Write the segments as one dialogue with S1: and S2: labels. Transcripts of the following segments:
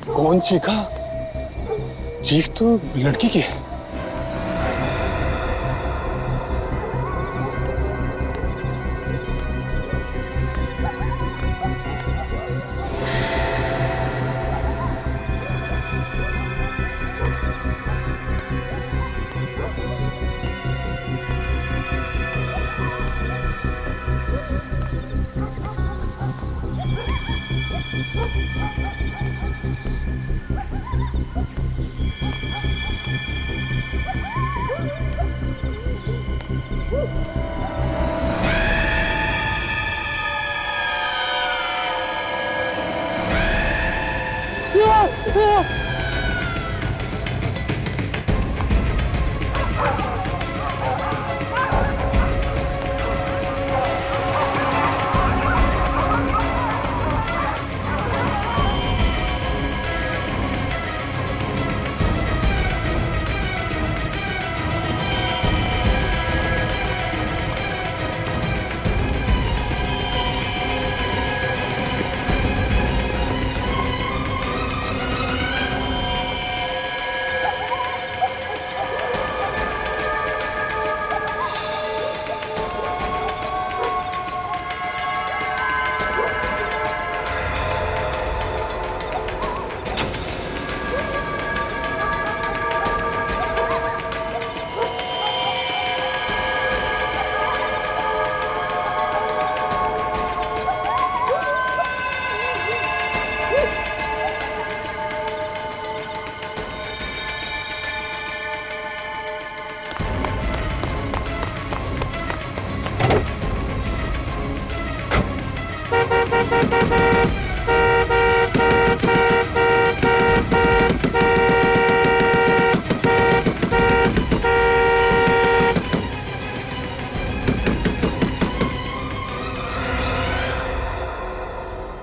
S1: कौन चीखा? चीख तो लड़की की है।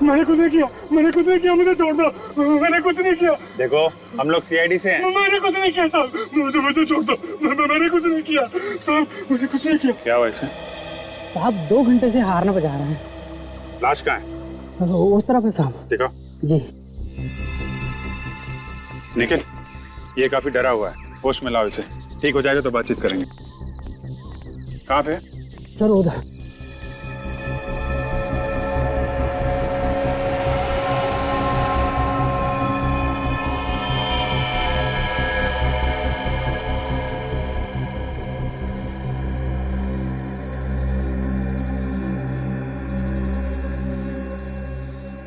S2: मैंने कुछ नहीं किया, मैंने कुछ नहीं किया, मुझे छोड़ दो, मैंने कुछ नहीं किया।
S3: देखो हम लोग सीआईडी से हैं।
S2: मैंने कुछ नहीं किया साहब, मुझे छोड़ दो, मैंने कुछ नहीं किया साहब, मैंने कुछ नहीं किया।
S3: क्या हुआ इसे?
S4: साहब 2 घंटे से हारना बजा रहे हैं।
S3: लाश कहाँ है?
S4: उस तरफ है साहब।
S3: देखो
S4: जी।
S3: निखिल, ये काफी डरा हुआ है, होश में लाओ इसे। ठीक हो जाएगा तो बातचीत करेंगे। कहाँ पे?
S4: सर उधर।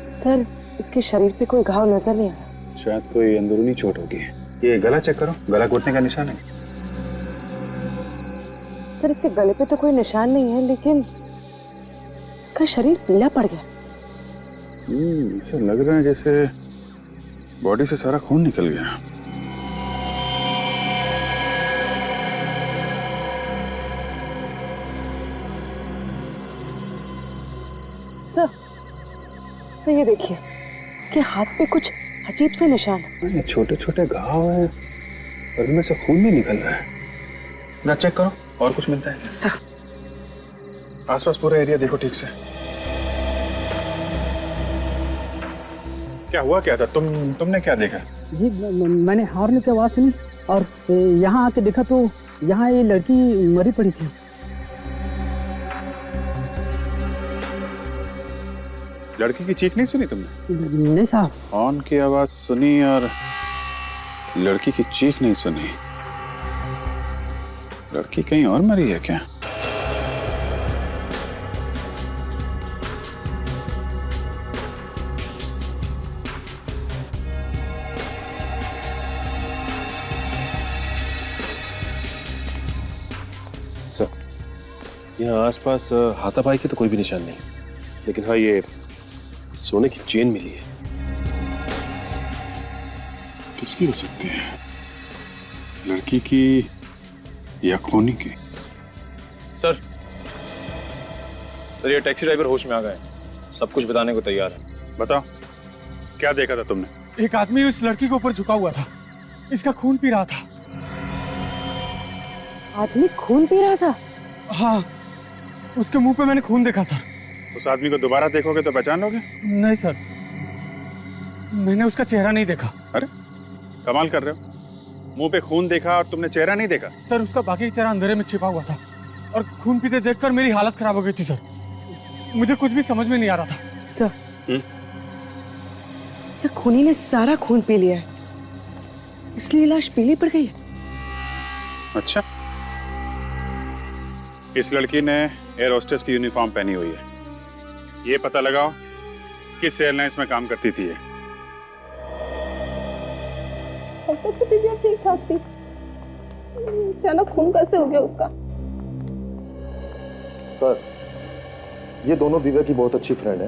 S5: सर, इसके शरीर पे कोई घाव नजर नहीं आ रहा।
S3: शायद कोई अंदरूनी चोट होगी। ये गला चेक करो, गला घोटने का निशान है।
S5: सर, इससे गले पे तो कोई निशान नहीं है, लेकिन इसका शरीर पीला पड़ गया।
S3: इसे लग रहा है जैसे बॉडी से सारा खून निकल गया।
S5: सर ये देखिए, इसके हाथ पे कुछ अजीब से निशान है।
S3: ये छोटे छोटे घाव हैं और इनमें से खून भी निकल रहा है। ना चेक करो, और कुछ मिलता है?
S5: सर,
S3: आसपास पूरा एरिया देखो ठीक से। क्या हुआ, क्या था? तुमने क्या देखा?
S4: जी मैंने हॉर्न की आवाज़ सुनी और यहाँ आके देखा तो यहाँ ये लड़की मरी पड़ी थी।
S3: लड़की की चीख नहीं सुनी तुमने?
S4: नहीं साहब।
S3: हॉर्न की आवाज सुनी और लड़की की चीख नहीं सुनी। लड़की कहीं और मरी है क्या?
S6: सर, यहाँ आसपास हाथापाई की तो कोई भी निशान नहीं, लेकिन हाँ ये सोने की चेन मिली है।
S3: किसकी हो सकती है? लड़की की या खूनी की?
S6: सर, सर ये टैक्सी ड्राइवर होश में आ गए, सब कुछ बताने को तैयार है।
S3: बताओ, क्या देखा था तुमने?
S1: एक आदमी उस लड़की के ऊपर झुका हुआ था, इसका खून पी रहा था।
S5: आदमी खून पी रहा था?
S1: हाँ, उसके मुंह पे मैंने खून देखा सर।
S3: उस आदमी को दोबारा देखोगे तो पहचान लोगे?
S1: नहीं सर, मैंने उसका चेहरा नहीं देखा।
S3: अरे कमाल कर रहे हो, मुंह पे खून देखा और तुमने चेहरा नहीं देखा?
S1: सर उसका बाकी चेहरा अंधेरे में छिपा हुआ था और खून पीते देखकर मेरी हालत खराब हो गई थी सर। मुझे कुछ भी समझ में नहीं आ रहा था।
S5: सर, सर खूनी ने सारा खून पी लिया है, इसलिए लाश पीली पड़ गई।
S3: अच्छा, इस लड़की ने एयर होस्टेस की यूनिफॉर्म पहनी हुई है। ये पता लगाओ किस एयरलाइंस में काम करती थी ये।
S7: अब तक तो दिव्या ठीक ठाक थी, अचानक खून कैसे हो गया उसका?
S8: सर, ये दोनों दिव्या की बहुत अच्छी फ्रेंड है,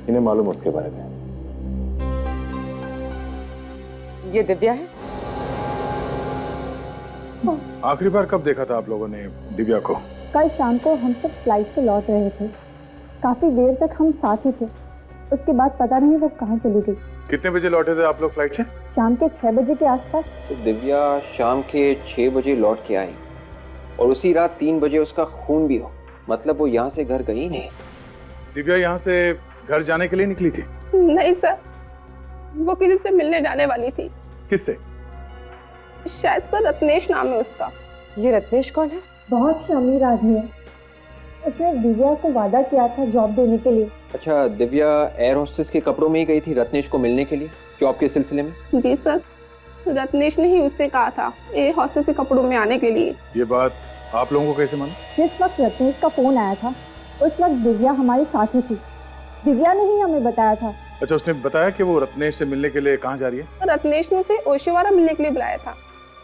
S8: इन्हें मालूम है उसके बारे में।
S5: ये दिव्या है?
S3: आखिरी बार कब देखा था आप लोगों ने दिव्या को?
S7: कल शाम को हम सब फ्लाइट से लौट रहे थे, काफी देर तक हम साथ ही थे। उसके बाद पता नहीं वो कहाँ चली गई।
S3: कितने बजे लौटे थे आप लोग फ्लाइट से?
S7: शाम के 6 बजे के आसपास।
S9: तो दिव्या शाम के 6 बजे लौट के आई और उसी रात 3 बजे उसका खून भी हो, मतलब वो यहाँ से घर गई नहीं।
S3: दिव्या यहाँ से घर जाने के लिए निकली थी?
S7: नहीं सर, वो किसी से मिलने जाने वाली थी।
S3: किससे?
S7: शायद सर रत्नेश नाम है उसका।
S5: ये रत्नेश कौन है?
S7: बहुत ही अमीर आदमी है, उसने दिव्या को वादा किया था जॉब देने के लिए।
S9: अच्छा, दिव्या एयर होस्टेस के कपड़ों में ही गई थी रत्नेश को मिलने के लिए जॉब के सिलसिले में?
S7: जी सर, रत्नेश ने ही उससे कहा था एयर होस्टेस के कपड़ों में आने के लिए।
S3: ये बात आप लोगों को कैसे मालूम?
S7: जिस वक्त रत्नेश का फोन आया था उस वक्त दिव्या हमारे साथ ही थी, दिव्या ने ही हमें बताया था।
S3: अच्छा, उसने बताया कि वो रत्नेश से मिलने के लिए कहाँ जा रही है?
S7: रत्नेश ने उसे ओशिवारा मिलने के लिए बुलाया था।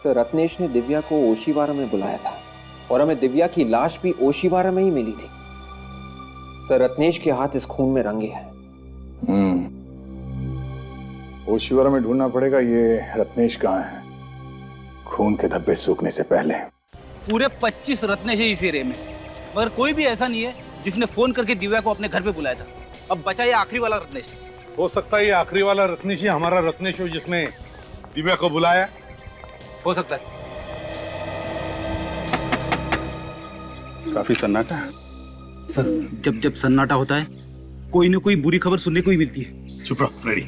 S9: तो रत्नेश ने दिव्या को ओशिवारा में बुलाया था और हमें दिव्या की लाश भी ओशिवारा में ही मिली थी। सर, रत्नेश के हाथ इस खून में रंगे हैं।
S3: ओशिवारा में ढूंढना पड़ेगा ये रत्नेश कहाँ है, खून के धब्बे सूखने से पहले।
S10: पूरे 25 रत्नेश है इस एरिया में, मगर कोई भी ऐसा नहीं है जिसने फोन करके दिव्या को अपने घर पे बुलाया था। अब बचा ये आखिरी वाला रत्नेश।
S2: हो सकता है ये आखिरी वाला रत्नेश ही हमारा रत्नेश हो जिसने दिव्या को बुलाया।
S10: हो सकता है।
S3: काफी सन्नाटा है।
S10: सर, जब जब सन्नाटा होता है कोई ना कोई बुरी खबर सुनने को ही मिलती है।
S2: चुप रहो फ्रेडी।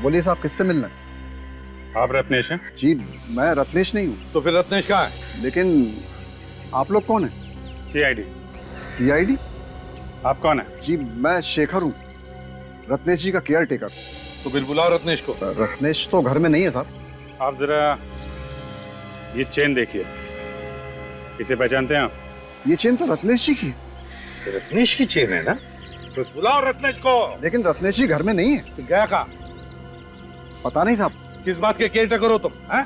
S8: बोलिए साहब, किससे मिलना है?
S3: आप रत्नेश हैं?
S8: जी, मैं रत्नेश नहीं हूँ।
S2: तो फिर रत्नेश कहाँ है?
S8: लेकिन आप लोग कौन हैं?
S3: CID।
S8: CID?
S3: आप कौन है?
S8: जी, मैं शेखर हूँ, रत्नेश जी का केयर टेकर।
S2: तो फिर बुलाओ रत्नेश को।
S8: रत्नेश तो घर में नहीं है साहब।
S3: आप जरा ये चेन देखिए, इसे पहचानते हैं आप?
S8: ये चेन तो रत्नेश जी की है।
S2: रत्नेश की चेन है ना? तो बुलाओ रत्नेश को।
S8: लेकिन रत्नेश जी घर में नहीं है।
S2: तो गया कहाँ?
S8: पता नहीं साहब।
S2: किस बात के केयर टेकर हो तुम? हैं?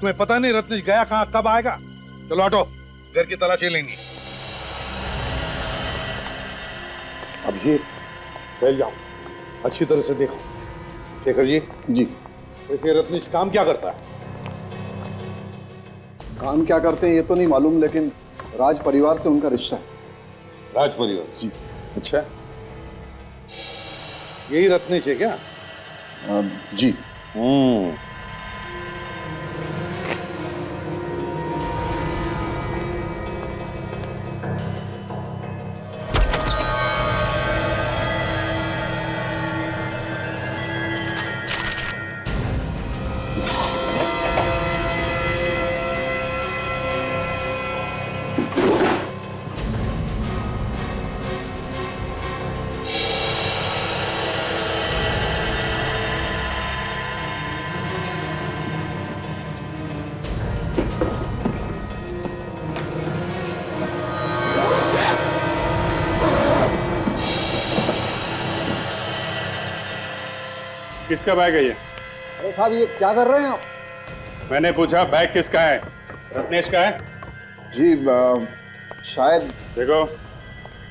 S2: तुम्हें पता नहीं रत्नेश गया कहाँ, कब आएगा? चलो हटो, घर की तलाशी लेंगे। अब जी बैठ जाओ, अच्छी तरह से देखो। शेखर जी।
S8: जी।
S2: वैसे रत्नेश काम क्या करता है?
S8: काम क्या करते हैं ये तो नहीं मालूम, लेकिन राज परिवार से उनका रिश्ता है।
S2: राज परिवार?
S8: जी।
S2: अच्छा, यही रत्नेश है क्या?
S8: जी।
S3: किसका बैग है ये?
S8: अरे साहब, ये क्या कर रहे हैं आप?
S3: मैंने पूछा बैग किसका है? रत्नेश का है?
S8: जी, शायद।
S3: देखो,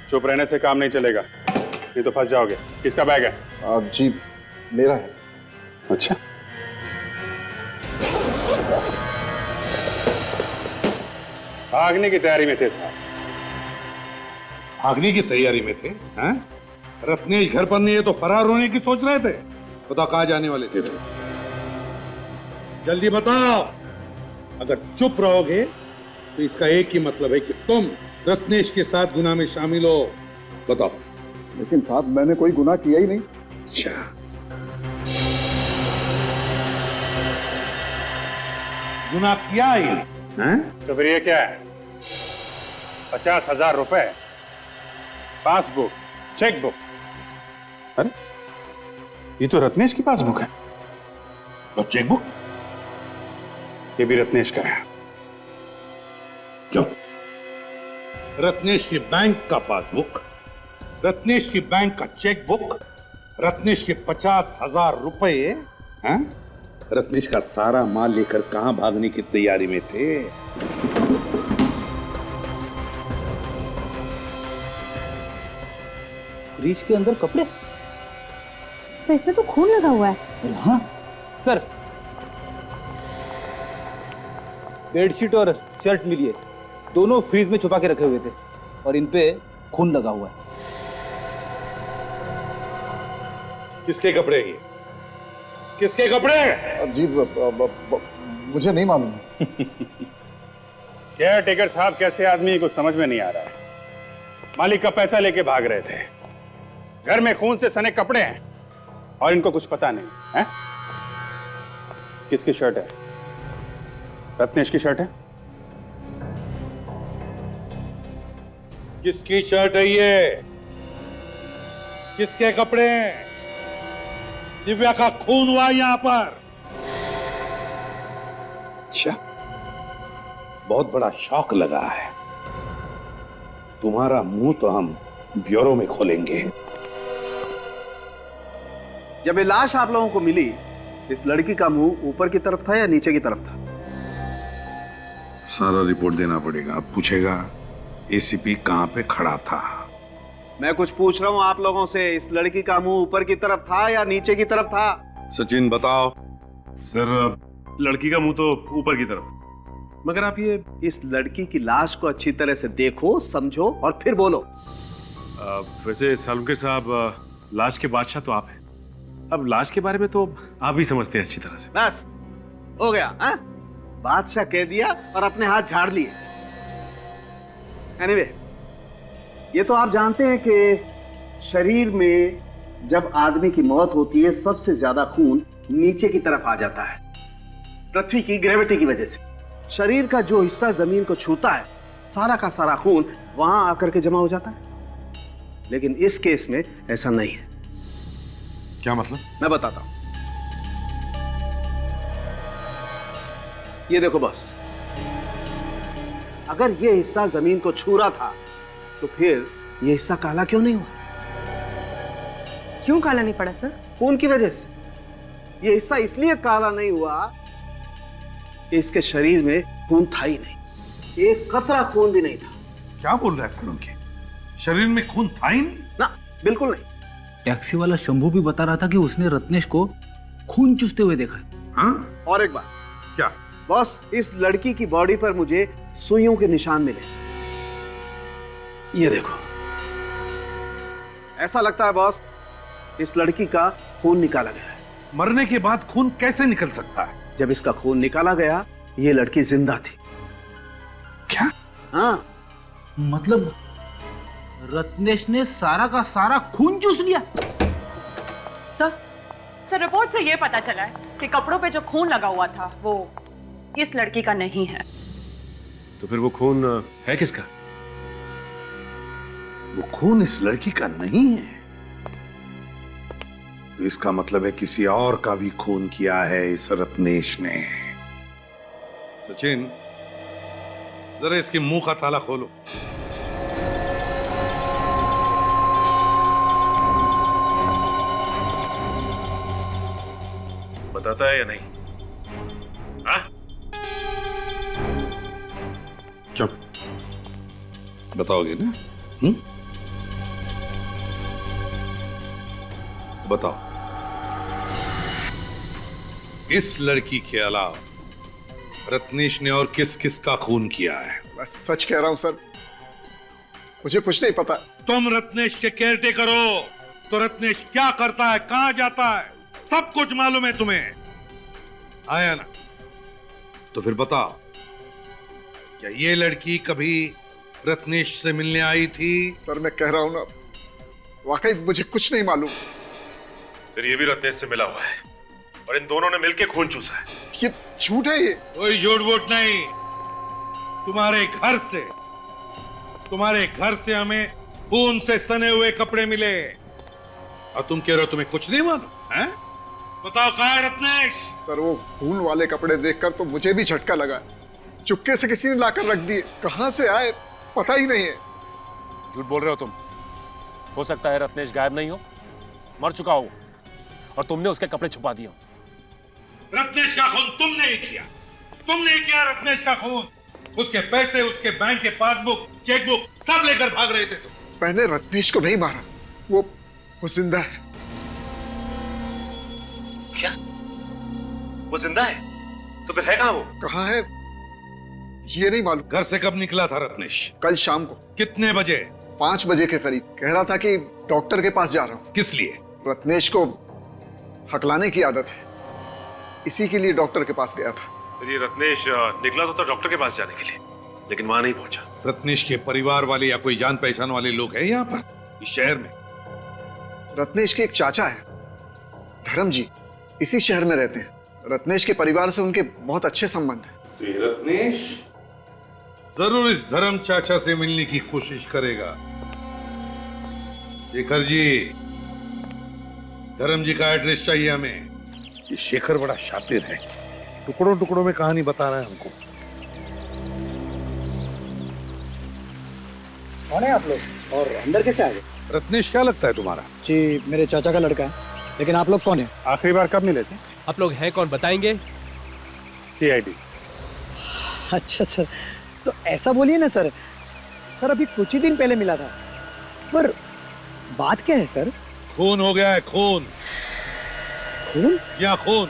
S3: चुप रहने से काम नहीं चलेगा, नहीं तो फंस जाओगे। किसका बैग है?
S8: जी, मेरा है।
S3: अच्छा, भागने की तैयारी में थे साहब।
S2: भागने की तैयारी में थे? हैं? रत्नेश घर पर नहीं है तो फरार होने की सोच रहे थे? बताओ कहाँ जाने वाले थे? जल्दी बताओ। अगर चुप रहोगे तो इसका एक ही मतलब है कि तुम रत्नेश के साथ गुनाह में शामिल हो। बताओ।
S8: लेकिन साहब मैंने कोई गुनाह किया ही नहीं।
S2: अच्छा, गुनाह किया ही नहीं, हैं?
S3: तो फिर ये क्या है? 50,000 रुपए, पासबुक, चेकबुक। अरे ये तो रत्नेश की पासबुक है।
S2: तो चेकबुक
S3: ये भी रत्नेश का है।
S2: क्यों? रत्नेश की बैंक का पासबुक, रत्नेश की बैंक का चेकबुक, रत्नेश के 50,000 रुपए, हैं? रत्नेश का सारा माल लेकर कहां भागने की तैयारी में थे?
S10: फ्रिज के अंदर कपड़े?
S7: सर इसमें तो खून लगा हुआ है।
S10: हाँ सर, बेडशीट और शर्ट मिली है, दोनों फ्रीज में छुपा के रखे हुए थे और इन पे खून लगा हुआ है।
S2: किसके कपड़े ये? किसके कपड़े?
S8: जी मुझे नहीं मालूम।
S3: केयर टेकर साहब कैसे आदमी है, कुछ समझ में नहीं आ रहा है। मालिक का पैसा लेके भाग रहे थे, घर में खून से सने कपड़े हैं और इनको कुछ पता नहीं है। किसकी शर्ट है? रत्नेश की शर्ट है।
S2: किसकी शर्ट है ये? किसके कपड़े हैं? दिव्या का खून हुआ यहां पर। अच्छा, बहुत बड़ा शौक लगा है। तुम्हारा मुंह तो हम ब्यूरो में खोलेंगे।
S11: जब ये लाश आप लोगों को मिली, इस लड़की का मुंह ऊपर की तरफ था या नीचे की तरफ था?
S2: सारा रिपोर्ट देना पड़ेगा। अब पूछेगा एसीपी कहां पे खड़ा था।
S11: मैं कुछ पूछ रहा हूं आप लोगों से, इस लड़की का मुंह ऊपर की तरफ था या नीचे की तरफ था?
S2: सचिन बताओ।
S6: सर लड़की का मुंह तो ऊपर की तरफ, मगर आप ये
S11: इस लड़की की लाश को अच्छी तरह से देखो, समझो और फिर बोलो।
S6: वैसे सालुंके साहब, लाश के बादशाह तो आप हैं। अब लाश के बारे में तो आप ही समझते हैं अच्छी तरह से।
S11: बस हो गया, हाँ? बादशाह कह दिया और अपने हाथ झाड़ लिए। एनीवे, ये तो आप जानते हैं कि शरीर में जब आदमी की मौत होती है सबसे ज्यादा खून नीचे की तरफ आ जाता है, पृथ्वी की ग्रेविटी की वजह से। शरीर का जो हिस्सा जमीन को छूता है, सारा का सारा खून वहां आकर के जमा हो जाता है। लेकिन इस केस में ऐसा नहीं है।
S2: क्या मतलब?
S11: मैं बताता हूं। ये देखो बॉस, अगर ये हिस्सा जमीन को छू रहा था तो फिर ये हिस्सा काला क्यों नहीं हुआ?
S5: क्यों काला नहीं पड़ा सर?
S11: खून की वजह से। ये हिस्सा इसलिए काला नहीं हुआ कि इसके शरीर में खून था ही नहीं, एक कतरा खून भी नहीं था।
S2: क्या बोल रहा है सर? उनके शरीर में खून था ही नहीं?
S11: ना, बिल्कुल नहीं।
S10: टैक्सी वाला शंभू भी बता रहा था कि उसने रत्नेश को खून चूसते हुए देखा है।
S2: हाँ?
S11: और एक बात।
S2: क्या?
S11: बॉस, इस लड़की की बॉडी पर मुझे सुइयों के निशान मिले। ये देखो, ऐसा लगता है बॉस इस लड़की का खून निकाला गया है।
S2: मरने के बाद खून कैसे निकल सकता है?
S11: जब इसका खून निकाला गया, ये लड़की जिंदा थी।
S2: क्या?
S11: हाँ,
S10: मतलब रत्नेश ने सारा का सारा खून चूस लिया?
S12: सर रिपोर्ट से ये पता चला है कि कपड़ों पे जो खून लगा हुआ था वो इस लड़की का नहीं है।
S6: तो फिर वो खून है किसका?
S2: वो खून इस लड़की का नहीं है तो इसका मतलब है किसी और का भी खून किया है इस रत्नेश ने। सचिन, जरा इसके मुंह का ताला खोलो।
S6: बताता है या नहीं? हाँ?
S2: क्यों? बताओगे ना? बताओ। इस लड़की के अलावा रत्नेश ने और किस किस का खून किया है?
S13: मैं सच कह रहा हूं सर, मुझे कुछ नहीं पता।
S2: तुम रत्नेश के केयरटेकर हो, तो रत्नेश क्या करता है, कहां जाता है, सब कुछ मालूम है तुम्हें। आया ना? तो फिर बताओ, क्या ये लड़की कभी रत्नेश से मिलने आई थी?
S13: सर मैं कह रहा हूं ना, वाकई मुझे कुछ नहीं मालूम।
S6: फिर ये भी रत्नेश से मिला हुआ है और इन दोनों ने मिलके खून चूसा है।
S13: ये झूठ है। ये
S2: कोई झूठ वूठ नहीं। तुम्हारे घर से हमें खून से सने हुए कपड़े मिले और तुम कह रहे हो तुम्हें कुछ नहीं मालूम है? बताओ कहाँ है रत्नेश?
S13: सर वो खून वाले कपड़े देखकर तो मुझे भी झटका लगा। चुपके से किसी ने लाकर रख दिए, कहां से आए पता ही नहीं है।
S6: झूठ बोल रहे हो तुम। हो सकता है रत्नेश गायब नहीं हो, मर चुका हो और तुमने उसके कपड़े छुपा दिए हो।
S2: रत्नेश का खून तुमने ही किया। तुमने किया रत्नेश का खून। उसके पैसे, उसके बैंक के पासबुक, चेकबुक सब लेकर भाग रहे थे तुम।
S13: मैंने रत्नेश को नहीं मारा, वो जिंदा है।
S6: क्या? वो जिंदा है? तो फिर है कहां वो?
S13: कहां है ये नहीं मालूम।
S2: घर से कब निकला था रत्नेश?
S13: कल शाम को।
S2: कितने बजे?
S13: 5 बजे के करीब। कह रहा था कि डॉक्टर के पास जा रहा हूं।
S2: किस लिए?
S13: रत्नेश को हकलाने की आदत है, इसी के लिए डॉक्टर के पास गया था।
S6: फिर ये रत्नेश निकला तो था डॉक्टर के पास जाने के लिए, लेकिन वहां नहीं पहुंचा।
S2: रत्नेश के परिवार वाले या कोई जान पहचान वाले लोग हैं यहाँ पर इस शहर में?
S13: रत्नेश के एक चाचा है, धर्म जी, इसी शहर में रहते हैं। रत्नेश के परिवार से उनके बहुत अच्छे संबंध हैं।
S2: तो ये रत्नेश जरूर इस धर्म चाचा से मिलने की कोशिश करेगा। शेखर जी, धर्म जी का एड्रेस चाहिए हमें। ये शेखर बड़ा शातिर है, टुकड़ों टुकड़ों में कहानी बता रहा है हमको।
S4: कौन है आप लोग और अंदर कैसे आ गए?
S2: रत्नेश क्या लगता है तुम्हारा?
S4: जी मेरे चाचा का लड़का है, लेकिन आप लोग कौन है?
S3: आखिरी बार कब मिले थे?
S6: आप लोग हैं कौन बताएंगे?
S3: CID।
S4: अच्छा सर, तो ऐसा बोलिए ना सर। सर अभी कुछ ही दिन पहले मिला था, पर बात क्या है सर?
S2: खून हो गया है, खून।
S4: खून?
S2: या खून,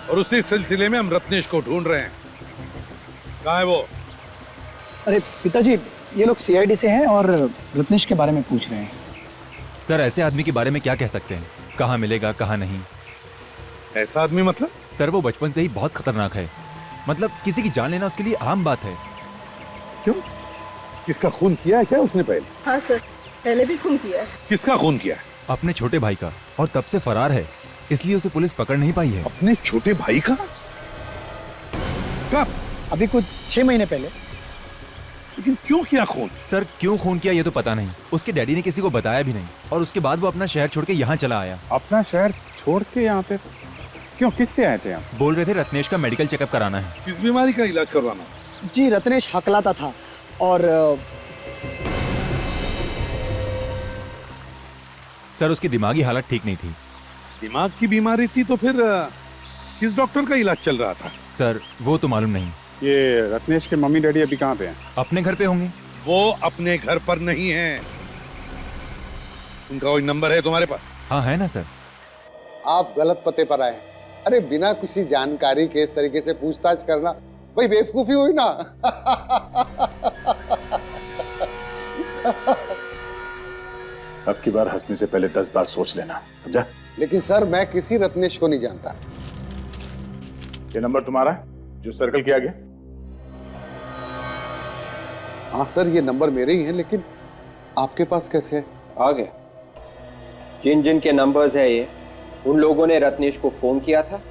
S2: और उसी सिलसिले में हम रत्नेश को ढूंढ रहे हैं। कहाँ है वो?
S4: अरे पिताजी, ये लोग CID से हैं और रत्नेश के बारे में पूछ रहे हैं।
S14: सर ऐसे आदमी के बारे में क्या कह सकते हैं, कहाँ मिलेगा कहाँ नहीं।
S2: ऐसा आदमी मतलब?
S14: सर वो बचपन से ही बहुत खतरनाक है, मतलब किसी की जान लेना उसके लिए आम बात है।
S2: क्यों? किसका खून किया है क्या उसने पहले?
S5: हाँ सर, पहले भी खून किया है।
S2: किसका खून किया है?
S14: अपने छोटे भाई का, और तब से फरार है, इसलिए उसे पुलिस पकड़ नहीं पाई है।
S2: अपने छोटे भाई का? कब?
S4: अभी कुछ 6 महीने पहले।
S2: लेकिन क्यों किया खून?
S14: सर क्यों खून किया ये तो पता नहीं, उसके डैडी ने किसी को बताया भी नहीं, और उसके बाद वो अपना शहर छोड़ के यहाँ चला आया।
S3: अपना शहर छोड़ के यहाँ पे क्यों, किस लिए आए थे यहाँ?
S14: बोल रहे थे रत्नेश का मेडिकल चेकअप कराना है।
S2: किस बीमारी का इलाज करवाना?
S4: जी रत्नेश हकलाता था और
S14: सर उसकी दिमागी हालत ठीक नहीं थी।
S2: दिमाग की बीमारी थी तो फिर किस डॉक्टर का इलाज चल रहा था?
S14: सर वो तो मालूम नहीं।
S3: ये रत्नेश के मम्मी डैडी अभी कहाँ पे हैं?
S14: अपने घर पे होंगे।
S2: वो अपने घर पर नहीं है। उनका कोई नंबर है तुम्हारे पास?
S14: हाँ है ना सर।
S15: आप गलत पते पर आए। अरे बिना किसी जानकारी के इस तरीके से पूछताछ करना भाई बेवकूफी हुई ना।
S3: अब की बार हंसने से पहले 10 बार सोच लेना, समझा?
S15: लेकिन सर मैं किसी रत्नेश को नहीं जानता।
S3: ये नंबर तुम्हारा है जो सर्कल किया गया?
S15: हाँ सर ये नंबर मेरे ही है, लेकिन आपके पास कैसे है?
S9: आ गया। जिन जिन के नंबर्स है ये, उन लोगों ने रत्नेश को फोन किया था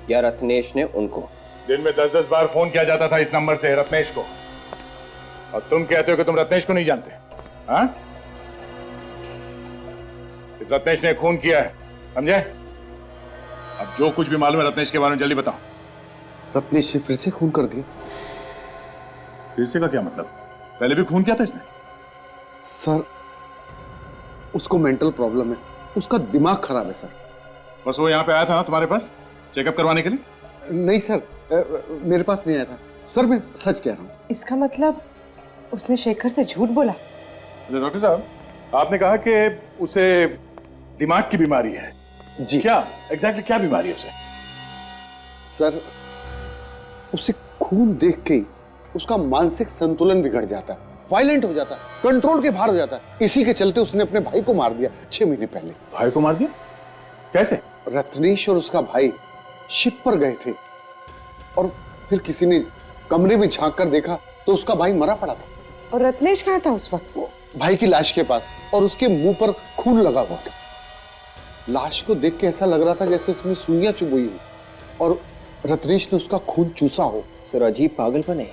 S9: या रत्नेश ने उनको?
S3: दिन में 10-10 बार फोन किया जाता था इस नंबर से रत्नेश को, और तुम कहते हो कि तुम रत्नेश को नहीं जानते? हाँ? इस रत्नेश ने खून किया है, समझे? अब जो कुछ भी मालूम है रत्नेश के बारे में जल्दी बताओ।
S15: रत्नेश ने फिर से खून कर दिया?
S3: फिर से का क्या मतलब? पहले भी खून किया था इसने?
S15: सर उसको मेंटल प्रॉब्लम है, उसका दिमाग खराब है सर।
S3: बस वो यहाँ पे आया था ना तुम्हारे पास चेकअप करवाने के लिए?
S15: नहीं सर, मेरे पास नहीं आया था सर, मैं सच कह रहा हूँ।
S5: इसका मतलब उसने शेखर से झूठ बोला?
S3: डॉक्टर साहब आपने कहा कि उसे दिमाग की बीमारी है।
S15: जी
S3: क्या एग्जैक्टली क्या बीमारी है उसे?
S15: सर उसे खून देख के ही उसका मानसिक संतुलन बिगड़ जाता है, वायलेंट हो जाता है, कंट्रोल के बाहर हो जाता है। इसी के चलते उसने अपने भाई को मार दिया 6 महीने पहले।
S3: भाई को मार दिया? कैसे?
S15: रत्नेश और उसका भाई शिप पर गए थे और फिर किसी ने कमरे में झांक कर देखा तो उसका भाई मरा पड़ा था।
S5: और रत्नेश कहाँ था उस वक्त?
S15: भाई की लाश के पास, और उसके मुंह पर खून लगा हुआ था। लाश को देख के ऐसा लग रहा था जैसे उसमें सुइयां चुभ हुई हो और रत्नेश ने उसका खून चूसा हो।
S9: सर अजीब पागलपन है,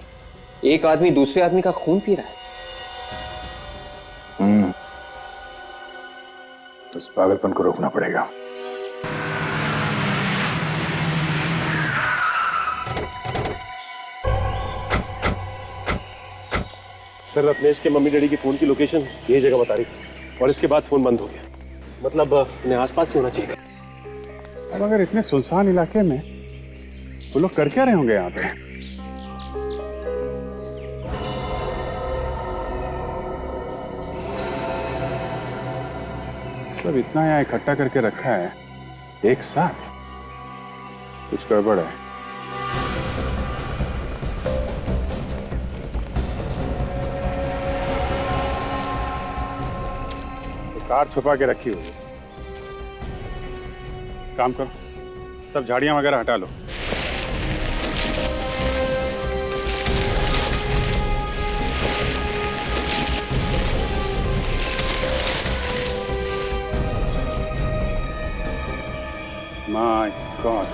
S9: एक आदमी दूसरे आदमी का खून पी रहा है।
S3: तो इस पागलपन को रोकना पड़ेगा।
S6: सर रत्नेश के मम्मी डैडी की फोन की लोकेशन यही जगह बता रही थी और इसके बाद फोन बंद हो गया। मतलब इन्हें आसपास ही होना चाहिए।
S3: अब अगर इतने सुनसान इलाके में वो लोग कर क्या रहे होंगे यहाँ पे? सब इतना यहाँ इकट्ठा करके रखा है एक साथ, कुछ गड़बड़ है। तो कार छुपा के रखी हुई है। काम करो, सब झाड़ियां वगैरह हटा लो। My God.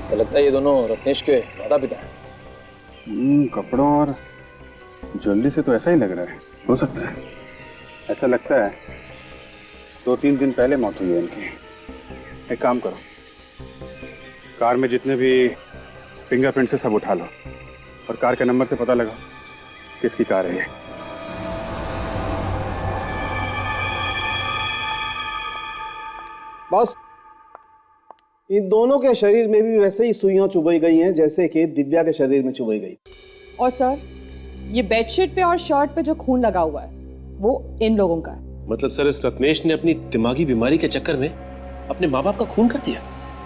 S6: ऐसा लगता है ये दोनों रत्नेश के माता पिता हैं।
S3: कपड़ों और ज्वेलरी से तो ऐसा ही लग रहा है। हो सकता है, ऐसा लगता है 2-3 दिन पहले मौत हुई है इनकी। एक काम करो, कार में जितने भी फिंगरप्रिंट से सब उठा लो और कार के नंबर से पता लगाओ किसकी कार है ये।
S11: बॉस, इन दोनों के शरीर में भी वैसे ही सुइयां चुभाई गई हैं जैसे कि दिव्या के शरीर में चुभाई गई।
S12: और सर, ये बेडशीट पे और शर्ट पे जो खून लगा हुआ है वो इन लोगों का है।
S6: मतलब सर इस रत्नेश ने अपनी दिमागी बीमारी के चक्कर में अपने माँ बाप का खून कर दिया।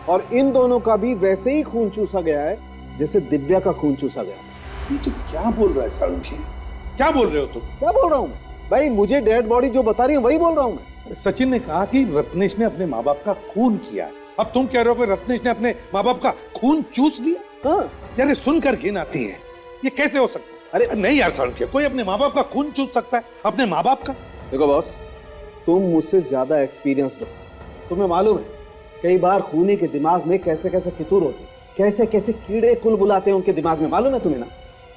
S11: और इन दोनों का भी वैसे ही खून चूसा गया है जैसे दिव्या का खून चूसा गया।
S2: ये तुम क्या बोल रहा है सालुंखी? क्या बोल रहे हो तुम?
S11: क्या बोल रहा हूँ मैं? भाई मुझे डेड बॉडी जो बता रही है वही बोल रहा हूँ मैं।
S2: सचिन ने कहा कि रत्नेश ने अपने माँ बाप का खून किया। अब तुम कह रहे हो कि रत्नेश ने अपने माँ बाप का खून चूस लिया?
S11: हाँ
S2: यार, सुनकर घिन आती है। ये कैसे हो सकता है? अरे नहीं यार सालुंखी, कोई अपने माँ बाप का खून चूस सकता है? अपने माँ बाप का?
S11: देखो बॉस, तुम मुझसे ज्यादा एक्सपीरियंस्ड हो, तुम्हें मालूम है कई बार खूनी के दिमाग में कैसे कैसे फितूर होते हैं, कैसे कैसे कीड़े कुल बुलाते हैं उनके दिमाग में, मालूम है तुम्हें ना?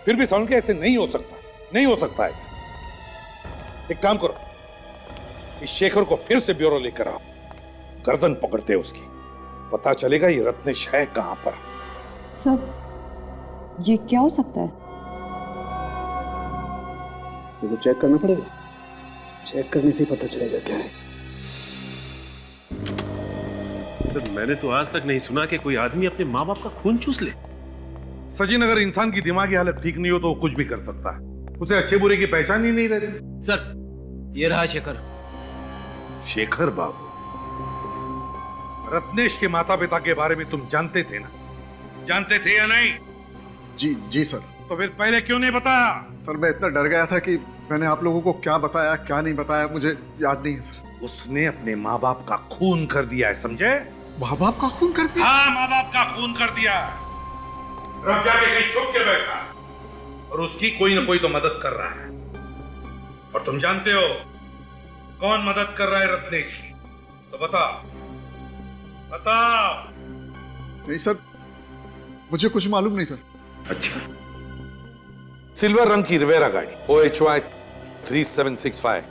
S2: फिर भी सालुंखी ऐसे नहीं हो सकता, नहीं हो सकता ऐसे। एक काम करो, इस शेखर को फिर से ब्यूरो लेकर आओ, गर्दन पकड़ते उसकी, पता चलेगा ये रत्नेश है कहां पर।
S12: सर, ये क्या हो सकता है?
S11: ये तो चेक करना पड़ेगा, चेक करने से ही पता चलेगा क्या है।
S6: सर मैंने तो आज तक नहीं सुना कि कोई आदमी अपने माँ बाप का खून चूस ले।
S2: सचिन, अगर इंसान की दिमागी हालत ठीक नहीं हो तो वो कुछ भी कर सकता है। उसे अच्छे बुरे की पहचान ही नहीं रहती।
S10: सर, ये रहा शेखर।
S2: शेखर बाबू, रत्नेश के माता पिता के बारे में तुम जानते थे ना? जानते थे या नहीं?
S13: जी सर।
S2: तो फिर पहले क्यों नहीं बताया?
S13: सर मैं इतना डर गया था कि मैंने आप लोगों को क्या बताया क्या नहीं बताया मुझे याद नहीं है सर।
S2: उसने अपने माँ बाप का खून कर दिया है, समझे?
S13: माँ बाप का खून कर दिया?
S2: हाँ, माँ बाप का खून कर दिया। रब जाके कहीं छुप के बैठा और उसकी कोई ना कोई तो मदद कर रहा है। और तुम जानते हो कौन मदद कर रहा है रत्नेश की? तो बताओ, बताओ।
S13: नहीं सर, मुझे कुछ मालूम नहीं सर।
S2: अच्छा, सिल्वर रंग की रिवेरा गाड़ी OHY 3765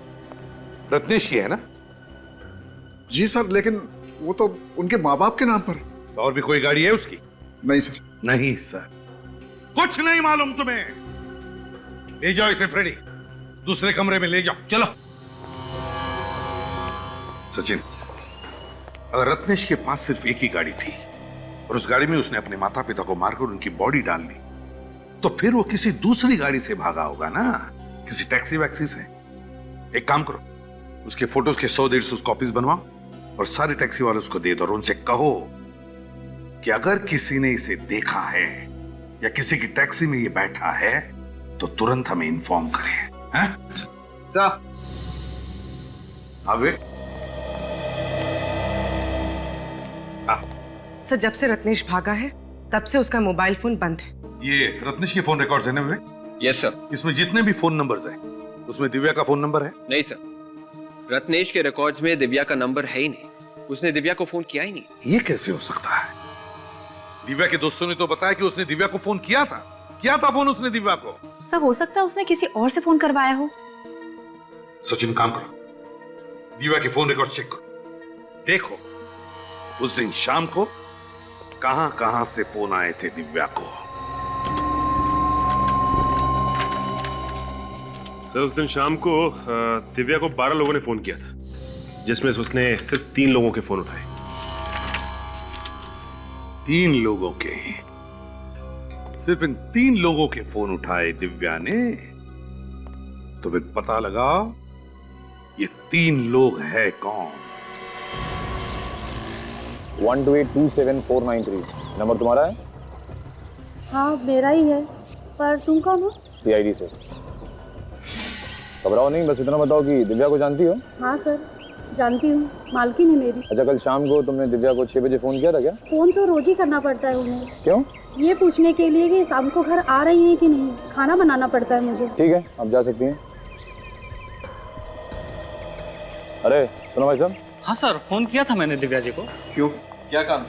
S2: रत्नेश की है ना?
S13: जी सर, लेकिन वो तो उनके माँ बाप के नाम पर।
S2: तो और भी कोई गाड़ी है उसकी?
S13: नहीं सर।
S2: नहीं सर, कुछ नहीं मालूम तुम्हें। ले जाओ इसे फ्रेडी, दूसरे कमरे में ले जाओ। चलो। सचिन, अगर रत्नेश के पास सिर्फ एक ही गाड़ी थी और उस गाड़ी में उसने अपने माता पिता को मारकर उनकी बॉडी डाल ली, तो फिर वो किसी दूसरी गाड़ी से भागा होगा ना, किसी टैक्सी वैक्सी से। एक काम करो, उसके फोटोज के 100-150 कॉपीज बनवाओ और सारे टैक्सी वालों को दे दो और उनसे कहो कि अगर किसी ने इसे देखा है या किसी की टैक्सी में ये बैठा है तो तुरंत हमें इन्फॉर्म करें। हैं? आगे
S5: सर, जब से रत्नेश भागा है तब से उसका मोबाइल फोन बंद है।
S2: ये रत्नेश के फोन रिकॉर्ड्स है ना विवेक?
S9: Yes sir.
S2: इसमें जितने भी फोन नंबर्स हैं उसमें दिव्या का फोन नंबर है?
S9: नहीं सर, रत्नेश के रिकॉर्ड्स में दिव्या का नंबर है ही नहीं। उसने दिव्या को फोन किया ही नहीं।
S2: ये कैसे हो सकता है? दिव्या के दोस्तों ने तो बताया कि उसने दिव्या को फोन किया था फोन उसने दिव्या को।
S7: सर हो सकता है उसने किसी और से फोन करवाया हो।
S2: सचिन काम करो, दिव्या के फोन रिकॉर्ड चेक करो, देखो उस दिन शाम को कहां से फोन आए थे दिव्या को।
S6: सर उस दिन शाम को दिव्या को 12 लोगों ने फोन किया था, जिसमें से उसने सिर्फ 3 लोगों के फोन उठाए।
S2: 3 लोगों के? सिर्फ इन 3 लोगों के फोन उठाए दिव्या ने? तो फिर पता लगाओ ये 3 लोग है कौन।
S8: 12827 नंबर तुम्हारा है?
S7: हाँ मेरा ही है, पर तुम कौन हो?
S8: CID से। घबराओ नहीं, बस इतना बताओ कि दिव्या को जानती हो?
S7: हाँ सर जानती हूँ, मालकिन है मेरी।
S8: अच्छा, कल शाम को तुमने दिव्या को 6 बजे फोन किया था क्या?
S7: फोन तो रोज ही करना पड़ता है उन्हें।
S8: क्यों?
S7: ये पूछने के लिए कि शाम को घर आ रही है कि नहीं, खाना बनाना पड़ता है मुझे।
S8: ठीक है, आप जा सकती हैं। अरे सुनो भाई साहब।
S16: हाँ सर, फोन किया था मैंने दिव्या जी को।
S9: क्यों, क्या काम?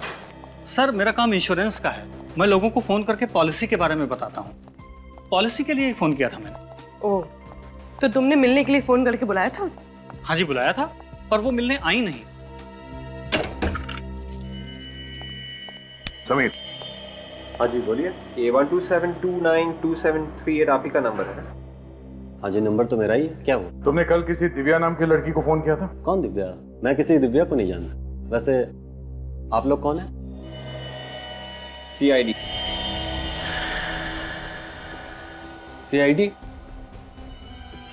S16: सर मेरा काम इंश्योरेंस का है, मैं लोगों को फोन करके पॉलिसी के बारे में बताता हूँ। पॉलिसी के लिए ही फोन किया था मैंने।
S5: ओह, तो तुमने मिलने के लिए फोन करके बुलाया था उसे?
S16: हाँ जी बुलाया था, पर वो मिलने आई नहीं।
S2: समीर।
S8: हाँ जी बोलिए।
S9: A127292738 आप ही का नंबर है?
S17: हाँ जी, नंबर तो मेरा ही है। क्या हुआ?
S8: तुमने कल किसी दिव्या नाम की लड़की को फोन किया था?
S17: कौन दिव्या? मैं किसी दिव्या को नहीं जानता। वैसे आप लोग कौन है?
S9: CID।
S17: CID?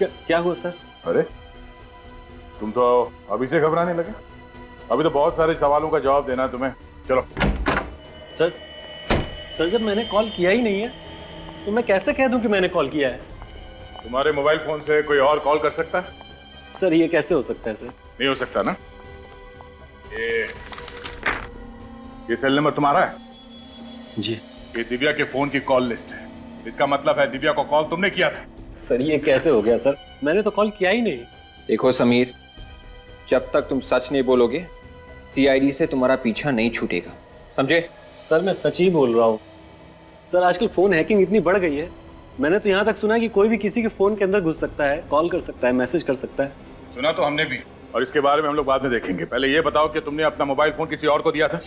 S17: क्या हुआ सर?
S8: अरे तुम तो अभी से घबराने लगे। अभी तो बहुत सारे सवालों का जवाब देना है तुम्हें। चलो।
S17: सर जब मैंने कॉल किया ही नहीं है तो मैं कैसे कह दूं कि मैंने कॉल किया है?
S8: तुम्हारे मोबाइल फोन से कोई और कॉल कर सकता है?
S17: सर ये कैसे हो सकता है सर?
S8: नहीं हो सकता ना। ये सेल नंबर तुम्हारा है?
S17: जी।
S8: ये दिव्या के फोन की कॉल लिस्ट है। इसका मतलब है दिव्या को कॉल तुमने किया था।
S17: सर ये कैसे हो गया सर? मैंने तो कॉल किया ही नहीं।
S9: देखो समीर, जब तक तुम सच नहीं बोलोगे CID से तुम्हारा पीछा नहीं छूटेगा, समझे?
S17: सर मैं सच ही बोल रहा हूँ। सर आजकल फोन हैकिंग इतनी बढ़ गई है, मैंने तो यहाँ तक सुना है कि कोई भी किसी के फोन के अंदर घुस सकता है, कॉल कर सकता है, मैसेज कर सकता है।
S8: सुना तो हमने भी, और इसके बारे में हम लोग बाद में देखेंगे। पहले ये बताओ कि तुमने अपना मोबाइल फोन किसी और को दिया था?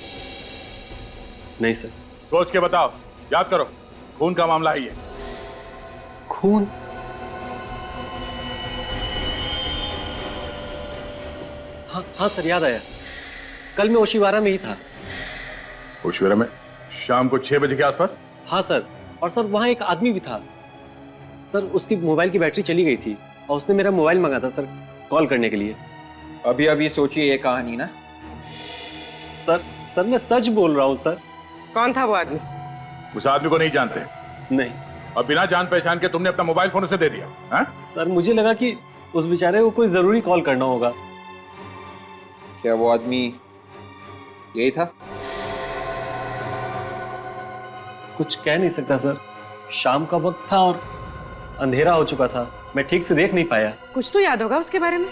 S17: नहीं सर।
S8: सोच के बताओ, याद करो, खून का मामला है ये।
S17: खून? हाँ सर याद आया, कल मैं ओशिवारा में ही था।
S8: ओशिवारा में? शाम को 6 बजे के आसपास?
S17: हाँ सर, और सर वहाँ एक आदमी भी था। सर उसकी मोबाइल की बैटरी चली गई थी और उसने मेरा मोबाइल मंगा था सर कॉल करने के लिए।
S9: अभी सोचिए ये कहानी ना।
S17: सर मैं सच बोल रहा हूँ सर।
S5: कौन था वो आदमी?
S8: उस आदमी को नहीं जानते?
S17: नहीं।
S8: और बिना जान पहचान के तुमने अपना मोबाइल फोन उसे दे दिया? हा?
S17: सर मुझे लगा कि उस बेचारे को कोई जरूरी कॉल करना होगा।
S9: क्या वो आदमी यही था?
S17: कुछ कह नहीं सकता सर, शाम का वक्त था और अंधेरा हो चुका था, मैं ठीक से देख नहीं पाया।
S5: कुछ तो याद होगा उसके बारे में।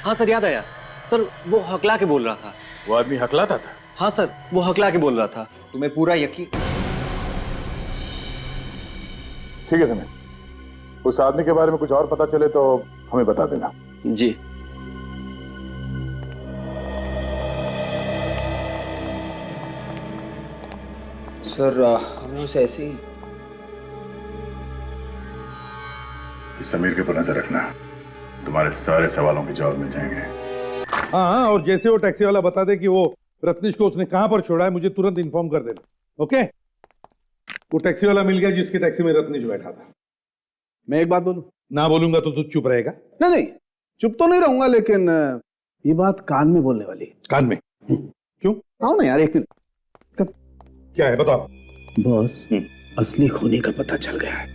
S17: हाँ सर याद आया, सर वो हकला के बोल रहा था।
S8: वो आदमी हकलाता था?
S17: हाँ सर वो हकला के बोल रहा था।
S9: तुम्हें पूरा यकीन?
S8: ठीक है समय, उस आदमी के बारे में कुछ और पता चले तो हमें बता देना।
S17: जी।
S9: सर हमें उसे ऐसे ही
S8: इस समीर के ऊपर नजर रखना, तुम्हारे सारे सवालों के जवाब मिल जाएंगे।
S2: हाँ, और जैसे वो टैक्सी वाला बता दे कि वो रत्नेश को उसने कहां पर छोड़ा है, मुझे तुरंत इन्फॉर्म कर देना। ओके? वो टैक्सी वाला मिल गया जिसकी टैक्सी में रत्नेश बैठा था।
S11: मैं एक बात बोलूं?
S2: ना बोलूंगा तो तू चुप रहेगा?
S11: नहीं नहीं, चुप तो नहीं रहूंगा, लेकिन ये बात कान में बोलने वाली है।
S2: कान में? क्यों?
S11: आओ ना यार, एक मिनट।
S2: क्या है बताओ।
S11: बॉस, असली खूनी का पता चल गया है।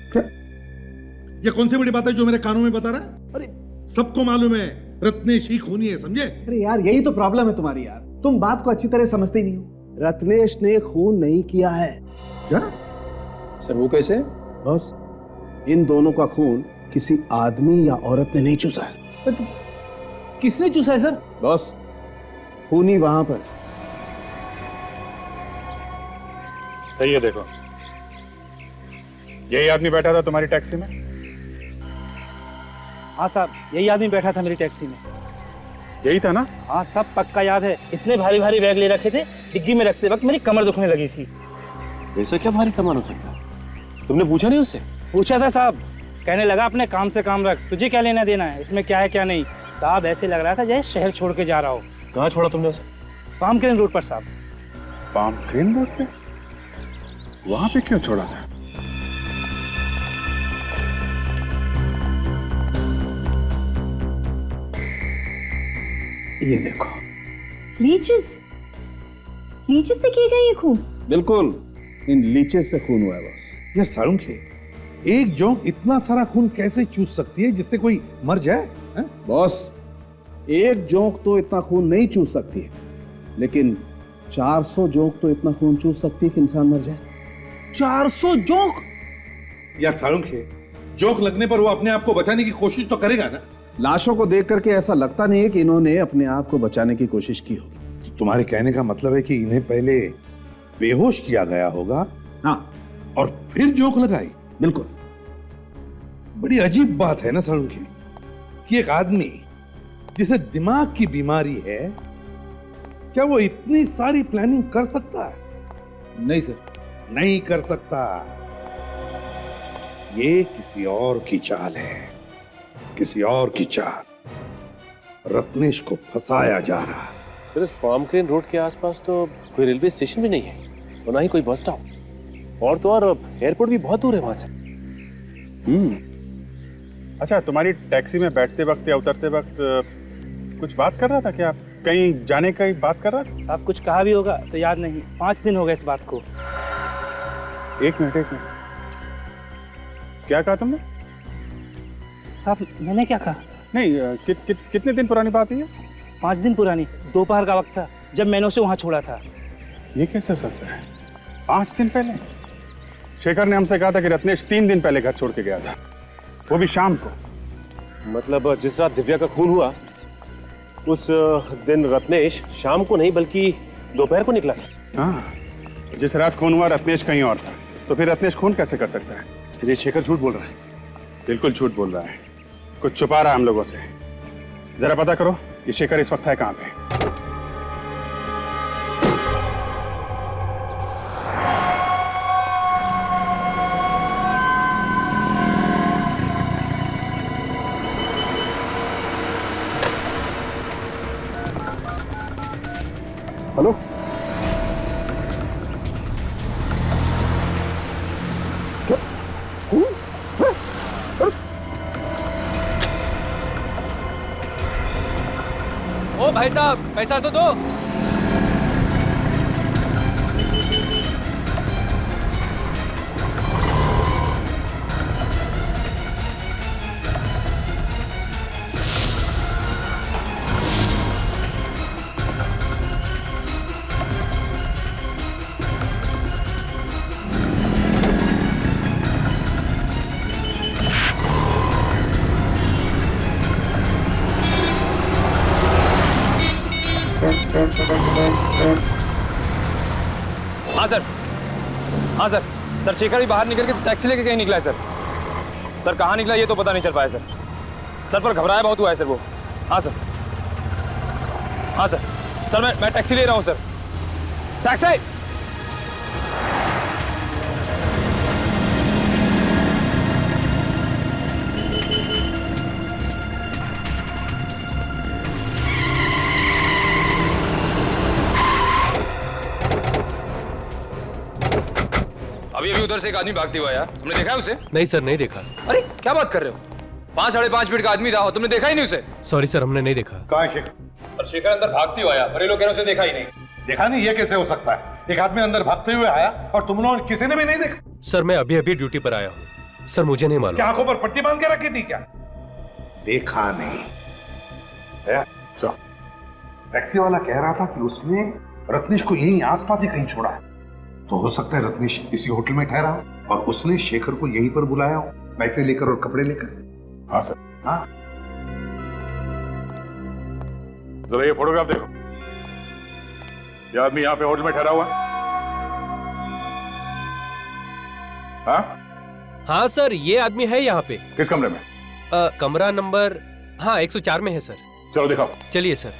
S2: ये कौन सी बड़ी बात है जो मेरे कानों में बता रहा है? अरे सबको मालूम है रत्नेश ही खूनी है, समझे?
S11: अरे यार, यही तो प्रॉब्लम है तुम्हारी यार, तुम बात को अच्छी तरह समझते ही नहीं हो। रत्नेश ने खून नहीं किया है।
S2: क्या?
S9: सर वो कैसे?
S11: बॉस, इन दोनों का खून किसी आदमी या औरत ने नहीं चूसा है।
S10: किसने चूसा है सर?
S11: बॉस, खूनी वहां पर।
S3: सही है, देखो यही आदमी बैठा था तुम्हारी टैक्सी में?
S10: हाँ साहब, यही आदमी बैठा था मेरी टैक्सी में।
S3: यही था ना?
S10: हाँ सब पक्का याद है। इतने भारी भारी बैग ले रखे थे, डिग्गी में रखते वक्त मेरी कमर दुखने लगी थी।
S6: ऐसा क्या भारी सामान हो सकता है? तुमने पूछा नहीं उससे?
S10: पूछा था साहब, कहने लगा अपने काम से काम रख, तुझे क्या लेना देना है, इसमें क्या है क्या नहीं। साहब ऐसे लग रहा था जैसे शहर छोड़ के जा रहा हो।
S6: कहाँ छोड़ा तुमने उसे?
S10: पाम क्रेन रोड पर साहब।
S3: पाम क्रेन रोड पे? वहां पे क्यों छोड़ा था?
S11: ये देखो,
S7: लीचेस से किए गए ये खून?
S11: बिल्कुल, इन लीचेस से खून हुआ है बॉस।
S2: यार सारुंखे, एक जोंक इतना सारा खून कैसे चूस सकती है जिससे कोई मर जाए?
S11: बॉस, एक जोंक तो इतना खून नहीं चूस सकती है, लेकिन 400 जोंक तो इतना खून चूस सकती है कि इंसान मर जाए।
S10: 400 जोंक?
S2: यार सारुंखे, जोंक लगने पर वो अपने आप को बचाने की कोशिश तो करेगा ना?
S11: लाशों को देख करके ऐसा लगता नहीं है कि इन्होंने अपने आप को बचाने की कोशिश की होगी।
S2: तो तुम्हारे कहने का मतलब है कि इन्हें पहले बेहोश किया गया होगा,
S11: हाँ,
S2: और फिर जोंक लगाई?
S11: बिल्कुल।
S2: बड़ी अजीब बात है ना सारुंखे, कि एक आदमी जिसे दिमाग की बीमारी है, क्या वो इतनी सारी प्लानिंग कर सकता है?
S10: नहीं सर,
S2: नहीं कर सकता। ये किसी और की चाल है, किसी और की चाल। रत्नेश को फंसाया जा रहा है।
S6: सर इस पाम क्रेन रोड के आसपास तो कोई रेलवे स्टेशन भी नहीं है और ना ही कोई बस स्टॉप, और तो और एयरपोर्ट भी बहुत दूर है वहां से।
S3: अच्छा, तुम्हारी टैक्सी में बैठते वक्त या उतरते वक्त कुछ बात कर रहा था क्या? कहीं जाने का बात कर रहा था?
S10: साहब कुछ कहा भी होगा तो याद नहीं, 5 दिन हो गए इस बात को।
S3: एक मिनट, क्या कहा तुमने?
S10: साहब मैंने क्या कहा?
S3: नहीं, कितने दिन पुरानी बात है?
S10: 5 दिन पुरानी, दोपहर का वक्त था जब मैंने उसे वहां छोड़ा था।
S3: ये कैसे हो सकता है? 5 दिन पहले? शेखर ने हमसे कहा था कि रत्नेश 3 दिन पहले घर छोड़ के गया था, वो भी शाम को।
S6: मतलब जिस रात दिव्या का खून हुआ उस दिन रत्नेश शाम को नहीं बल्कि दोपहर को निकला था।
S3: हाँ, जिस रात खून हुआ रत्नेश कहीं और था, तो फिर रत्नेश खून कैसे कर सकता है?
S6: सिर्फ शेखर झूठ बोल रहा है।
S3: बिल्कुल झूठ बोल रहा है, कुछ छुपा रहा है हम लोगों से। जरा पता करो ये शेखर इस वक्त है कहां पे।
S11: हेलो,
S10: ओ भाई साहब, पैसा तो दो।
S6: हाँ सर, हाँ सर। सर शेखर भी बाहर निकल के टैक्सी लेके कहीं निकला है सर। सर कहाँ निकला ये तो पता नहीं चल पाया सर। सर पर घबराया बहुत हुआ है सर वो। हाँ सर, हाँ सर। सर मैं टैक्सी ले रहा हूँ सर। टैक्सी। अभी अभी उधर से एक आदमी भागते हुआ आया, तुमने देखा है उसे?
S18: नहीं सर, नहीं देखा।
S6: अरे क्या बात कर रहे हो? 5-5.5 फीट का आदमी था और तुमने देखा ही नहीं उसे?
S18: सॉरी सर, हमने नहीं देखा।
S2: कहाँ है शेखर?
S6: सर शेखर अंदर भागते हुआ आया, पर ये लोग कह रहे हैं उसे देखा ही नहीं।
S2: देखा नहीं? ये कैसे हो सकता है? एक आदमी अंदर भागते हुए आया और तुम लोग किसी ने भी नहीं देखा?
S18: सर मैं अभी अभी ड्यूटी पर आया हूँ सर, मुझे नहीं मालूम।
S2: क्या आंखों पर पट्टी बांध के रखी थी क्या? देखा नहीं। टैक्सी वाला कह रहा था कि उसने रत्नेश को यहीं आसपास ही कहीं छोड़ा है, तो हो सकता है रत्नेश इसी होटल में ठहरा हो और उसने शेखर को यहीं पर बुलाया हो, पैसे लेकर और कपड़े लेकर।
S8: हाँ सर।
S2: हाँ,
S8: जरा ये फोटोग्राफ देखो। ये आदमी यहाँ पे होटल में ठहरा हुआ है?
S18: हाँ सर, ये आदमी है यहाँ पे।
S8: किस कमरे में?
S18: कमरा नंबर 104 में है सर।
S8: चलो दिखाओ।
S18: चलिए सर।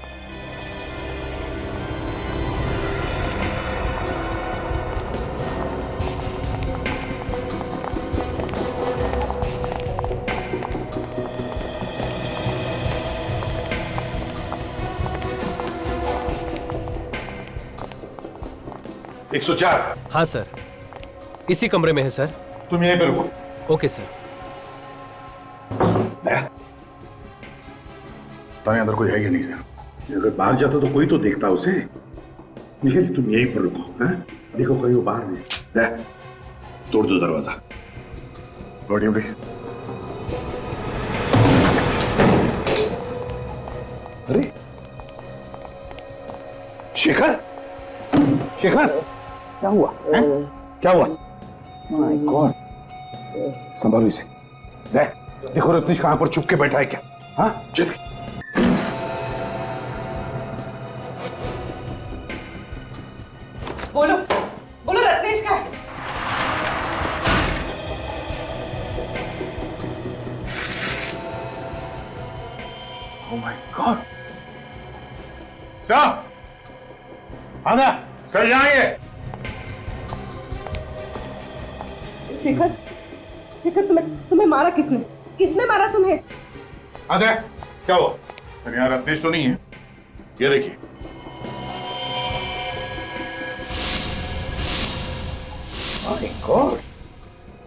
S2: एक 104।
S18: हाँ सर, इसी कमरे में है सर।
S2: तुम यहीं पे रुको।
S18: Okay sir.
S2: ताने अंदर कोई है कि नहीं सर? अगर बाहर जाता तो कोई तो देखता उसे। निखिल तुम यहीं पर रुको। हैं? देखो कहीं वो बाहर नहीं। तोड़ दो दरवाजा। लौटिए प्लीज। अरे शेखर, शेखर क्या हुआ? हैं? क्या हुआ? माय गॉड, संभालो इसे। देखो रत्नेश कहां पर चुप के बैठा है क्या? हाँ चल।
S12: बोलो बोलो, रत्नेश का है?
S2: Oh my God. सर आना। सर यहाँ आइए।
S5: शेखर, शेखर तुम्हें मारा किसने? किसने मारा तुम्हें?
S2: आधा क्या हुआ? सर यहाँ रत्नेश तो नहीं है। ये देखिए। माय गॉड,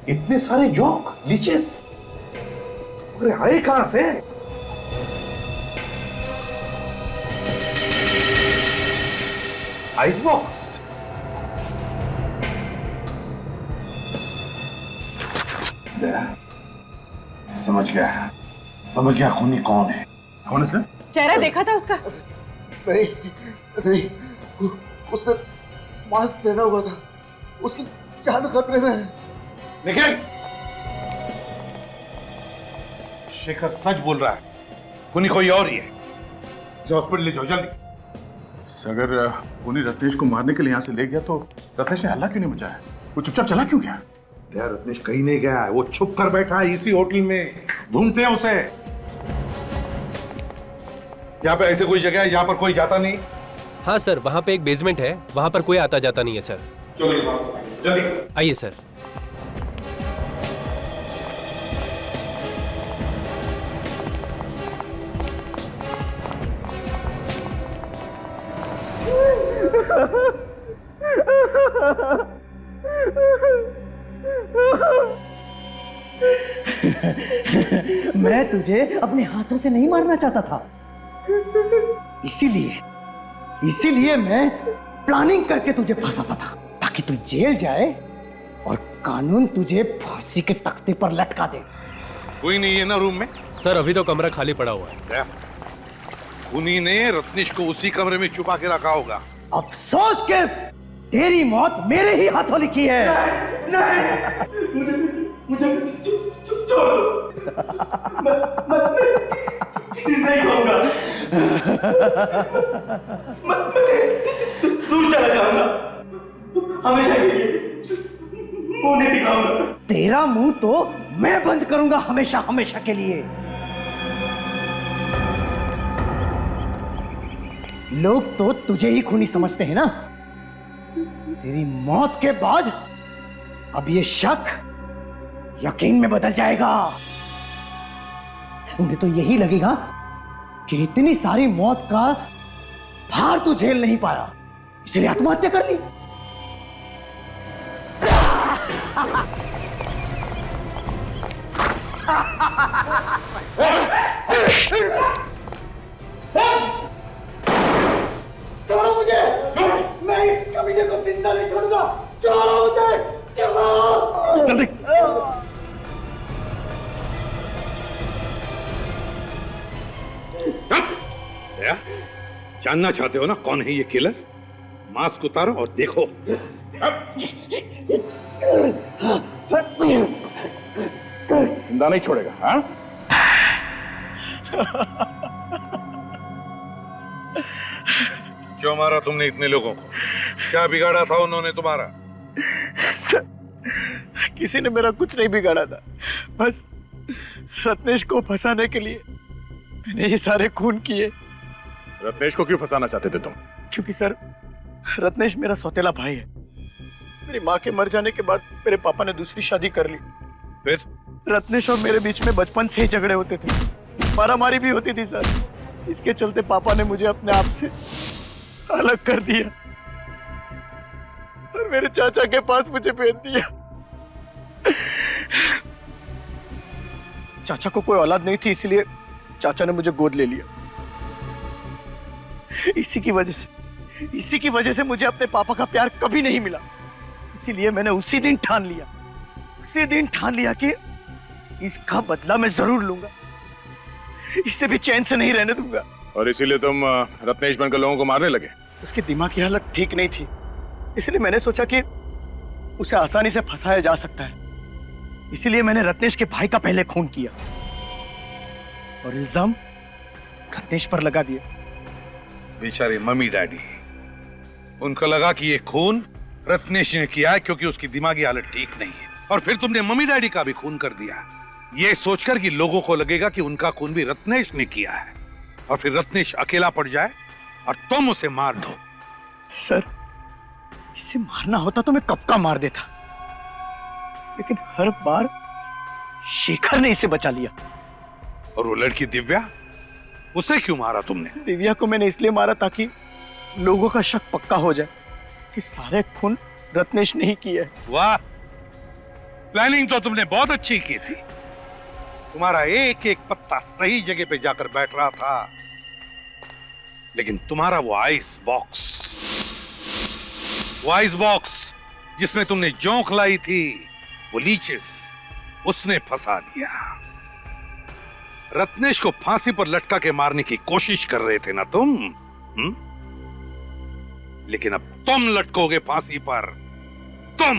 S2: इतने सारे जोक लीचेस, अरे आए कहां से? Ice box. समझ गया खूनी कौन है। कौन है सर?
S12: चेहरा देखा था उसका?
S15: नहीं नहीं, उसने मास्क पहना हुआ था, उसकी जान खतरे में है।
S2: निखिल, शेखर सच बोल रहा है, खूनी कोई और ही है। इसे हॉस्पिटल ले जाओ जल्दी।
S8: अगर खूनी रत्नेश को मारने के लिए यहाँ से ले गया तो रत्नेश ने हल्ला क्यों नहीं मचाया? वो चुपचाप चला क्यों गया?
S2: यार रत्नेश कहीं नहीं गया है, वो छुप कर बैठा है इसी होटल में। ढूंढते हैं उसे। यहाँ पे ऐसे कोई जगह है यहाँ पर कोई जाता नहीं?
S18: हाँ सर, वहाँ पे एक बेसमेंट है, वहाँ पर कोई आता जाता नहीं है सर।
S2: चलो जल्दी
S18: आइए सर।
S4: मैं तुझे अपने हाथों से नहीं मारना चाहता था, इसीलिए मैं प्लानिंग करके तुझे फंसाता था, ताकि तू जेल जाए और कानून तुझे फांसी के तख्ते पर लटका दे।
S2: कोई नहीं है ना रूम में?
S18: सर अभी तो कमरा खाली पड़ा हुआ है।
S2: खूनी ने रत्नेश को उसी कमरे में छुपा के रखा होगा।
S4: अफसोस के तेरी मौत मेरे ही हाथों लिखी है।
S19: मुझे छोड़, मैं किसी से नहीं कहूंगा। मैं दूर चला जाऊंगा, हमेशा के लिए मुंह नहीं दिखाऊंगा।
S4: तेरा मुंह तो मैं बंद करूंगा हमेशा हमेशा के लिए। लोग तो तुझे ही खूनी समझते हैं ना। तेरी मौत के बाद अब ये शक यकीन में बदल जाएगा। उन्हें तो यही लगेगा कि इतनी सारी मौत का भार तू झेल नहीं पाया, इसलिए आत्महत्या कर ली।
S19: छोड़ो मुझे, मैं इस कमीने को जिंदा नहीं छोड़ूंगा। छोड़ो मुझे,
S2: जल्दी। क्या जानना चाहते हो ना कौन है ये किलर? मास्क उतारो और देखो।
S3: जिंदा नहीं छोड़ेगा। हाँ?
S2: क्यों मारा तुमने इतने लोगों को? क्या बिगाड़ा था उन्होंने तुम्हारा?
S4: सर, किसी ने मेरा कुछ नहीं बिगाड़ा था, बस रत्नेश को फंसाने के लिए मैंने ये सारे खून किए।
S3: रत्नेश को क्यों फंसाना चाहते थे तुम?
S4: क्योंकि सर, रत्नेश मेरा सौतेला भाई है। मेरी माँ के मर जाने के बाद मेरे पापा ने दूसरी शादी कर ली।
S2: फिर
S4: रत्नेश और मेरे बीच में बचपन से ही झगड़े होते थे, मारामारी भी होती थी सर। इसके चलते पापा ने मुझे अपने आप से अलग कर दिया और मेरे चाचा के पास मुझे भेज दिया। चाचा को कोई औलाद नहीं थी, इसलिए चाचा ने मुझे गोद ले लिया। इसी की वजह से मुझे अपने पापा का प्यार कभी नहीं मिला। इसीलिए मैंने उसी दिन ठान लिया कि इसका बदला मैं जरूर लूंगा। इससे भी चैन से नहीं रहने दूंगा।
S3: और इसीलिए तुम रत्नेश बनकर लोगों को मारने लगे?
S4: उसकी दिमाग की हालत ठीक नहीं थी, इसलिए मैंने सोचा कि उसे आसानी से फंसाया जा सकता है। इसीलिए मैंने रत्नेश के भाई का पहले खून किया और इल्जाम रत्नेश पर लगा दिया।
S2: बेचारे मम्मी डैडी, उनको लगा कि ये खून रत्नेश ने किया है क्योंकि उसकी दिमागी हालत ठीक नहीं है, और फिर तुमने मम्मी डैडी का भी खून कर दिया, ये सोचकर कि लोगों को लगेगा कि उनका खून भी रत्नेश ने किया है, और फिर रत्नेश अकेला पड़ जाए और तुम उसे मार दो।
S4: सर, इसे मारना होता तो मैं कब का मार देता, लेकिन हर बार शेखर ने इसे बचा लिया।
S2: और वो लड़की दिव्या, उसे क्यों मारा तुमने?
S4: दिव्या को मैंने इसलिए मारा ताकि लोगों का शक पक्का हो जाए कि सारे खून रत्नेश ने ही किए।
S2: वाह, प्लानिंग तो तुमने बहुत अच्छी की थी। तुम्हारा एक एक पत्ता सही जगह पे जाकर बैठ रहा था, लेकिन तुम्हारा वो आइस बॉक्स जिसमें तुमने जोंक लाई थी, वो लीचेस, उसने फंसा दिया। रत्नेश को फांसी पर लटका के मारने की कोशिश कर रहे थे ना तुम? लेकिन अब तुम लटकोगे फांसी पर, तुम।